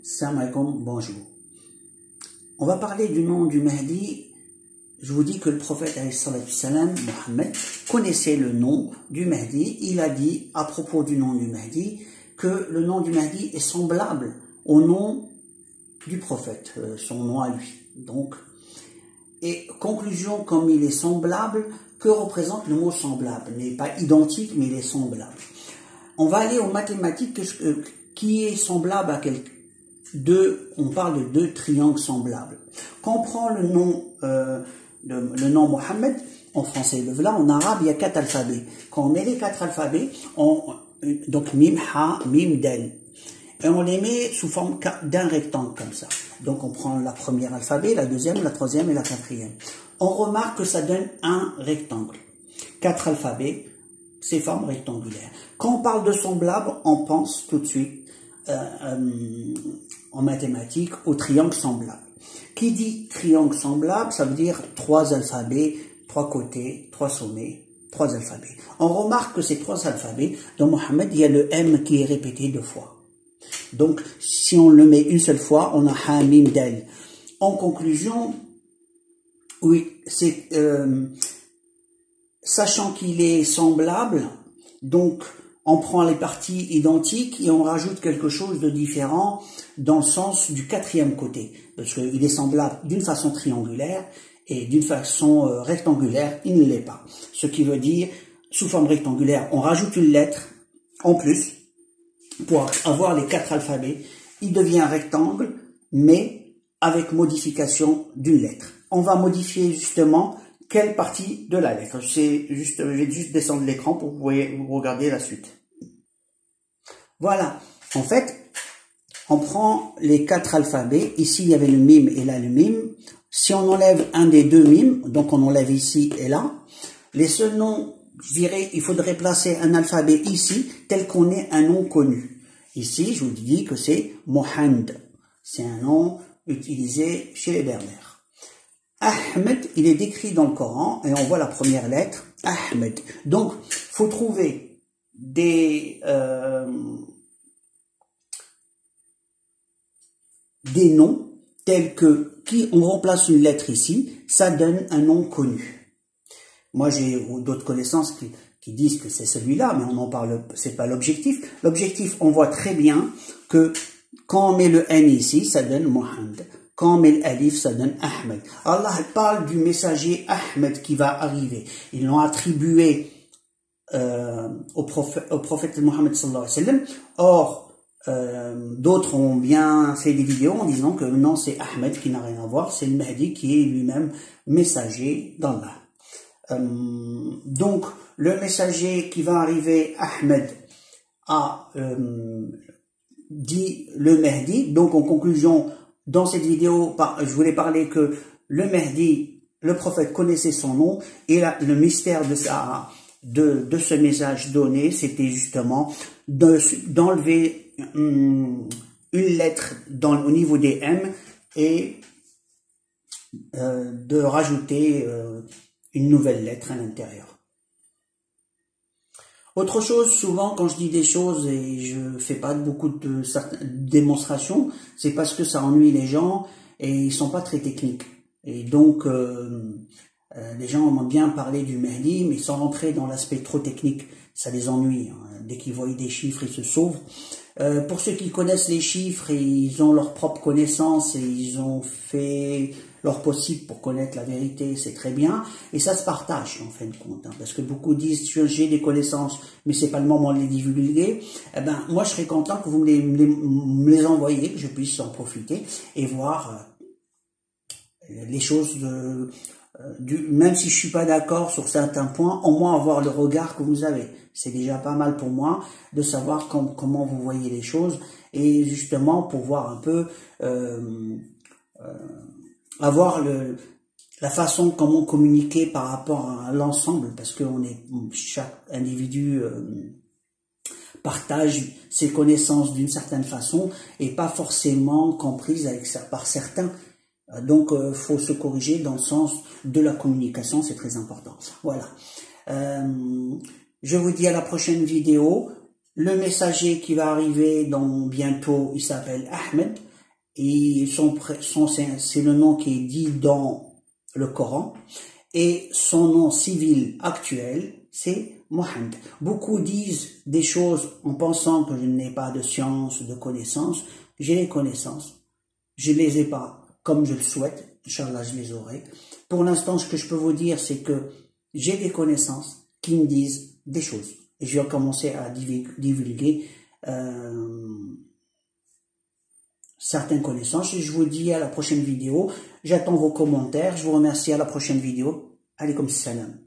Salam alaikum, bonjour. On va parler du nom du Mahdi. Je vous dis que le prophète salam, Mohammed, connaissait le nom du Mahdi. Il a dit à propos du nom du Mahdi que le nom du Mahdi est semblable au nom du prophète, son nom à lui. Donc, et conclusion, comme il est semblable, que représente le mot semblable? Il n'est pas identique, mais il est semblable. On va aller aux mathématiques qui est semblable à on parle de deux triangles semblables. Quand on prend le nom Mohammed, en français, le voilà, en arabe, il y a 4 alphabets. Quand on met les 4 alphabets, donc mim, ha, mim, del. Et on les met sous forme d'un rectangle comme ça. Donc on prend la première alphabet, la deuxième, la troisième et la quatrième. On remarque que ça donne un rectangle. 4 alphabets, c'est forme rectangulaire. Quand on parle de semblable, on pense tout de suite en mathématiques au triangle semblable. Qui dit triangle semblable, ça veut dire 3 alphabets, 3 côtés, 3 sommets, 3 alphabets. On remarque que ces 3 alphabets, dans Mohammed, il y a le M qui est répété 2 fois. Donc, si on le met une seule fois, on a Ha, Mim, Dal. En conclusion, oui, c'est sachant qu'il est semblable, donc on prend les parties identiques et on rajoute quelque chose de différent dans le sens du 4e côté. Parce qu'il est semblable d'une façon triangulaire et d'une façon rectangulaire, il ne l'est pas. Ce qui veut dire, sous forme rectangulaire, on rajoute une lettre en plus pour avoir les 4 alphabets. Il devient un rectangle, mais avec modification d'une lettre. On va modifier justement quelle partie de la lettre. Je vais juste descendre l'écran pour que vous regarder la suite. Voilà. En fait, on prend les 4 alphabets. Ici, il y avait le mime et là le mime. Si on enlève un des 2 mimes, donc on enlève ici et là, les seuls noms, je dirais, il faudrait placer un alphabet ici, tel qu'on ait un nom connu. Ici, je vous dis que c'est Mohand. C'est un nom utilisé chez les Berbères. Ahmed, il est décrit dans le Coran et on voit la première lettre, Ahmed. Donc, faut trouver des noms tels que, on remplace une lettre ici, ça donne un nom connu. Moi, j'ai d'autres connaissances qui disent que c'est celui-là, mais on en parle, c'est pas l'objectif. L'objectif, on voit très bien que quand on met le N ici, ça donne Mohand. Quand on met l'alif, ça donne Ahmed. Allah parle du messager Ahmed qui va arriver. Ils l'ont attribué au prophète Mohammed sallallahu alayhi wa sallam. Or, d'autres ont bien fait des vidéos en disant que non, c'est Ahmed qui n'a rien à voir, c'est le Mahdi qui est lui-même messager d'Allah. Donc, le messager qui va arriver, Ahmed, a dit le Mahdi. Donc, en conclusion, dans cette vidéo, je voulais parler que le Mahdi, le prophète connaissait son nom, et le mystère de ce message donné, c'était justement d'enlever une lettre au niveau des M et de rajouter une nouvelle lettre à l'intérieur. Autre chose, souvent quand je dis des choses et je fais pas beaucoup de démonstrations, c'est parce que ça ennuie les gens et ils sont pas très techniques. Et donc les gens aiment bien parler du Mahdi, mais sans rentrer dans l'aspect trop technique, ça les ennuie. Dès qu'ils voient des chiffres, ils se sauvent. Pour ceux qui connaissent les chiffres, et ils ont leur propre connaissance et ils ont fait leur possible pour connaître la vérité, c'est très bien. Et ça se partage en fin de compte, parce que beaucoup disent j'ai des connaissances, mais c'est pas le moment de les divulguer. Eh ben moi je serais content que vous me les envoyiez, que je puisse en profiter et voir les choses même si je suis pas d'accord sur certains points, au moins avoir le regard que vous avez. C'est déjà pas mal pour moi de savoir comment vous voyez les choses et justement pour voir un peu avoir la façon comment communiquer par rapport à l'ensemble, parce que chaque individu partage ses connaissances d'une certaine façon et pas forcément comprise par certains. Donc, faut se corriger dans le sens de la communication, c'est très important. Voilà. Je vous dis à la prochaine vidéo. Le messager qui va arriver bientôt, il s'appelle Ahmed. et c'est le nom qui est dit dans le Coran, et son nom civil actuel, c'est Mohammed. Beaucoup disent des choses en pensant que je n'ai pas de science, de connaissances. J'ai les connaissances. Je les ai pas comme je le souhaite. Inch'Allah, je les aurai. Pour l'instant, ce que je peux vous dire, c'est que j'ai des connaissances qui me disent des choses. Et je vais commencer à divulguer certaines connaissances. Et je vous dis à la prochaine vidéo. J'attends vos commentaires. Je vous remercie à la prochaine vidéo. Alaykoum salam.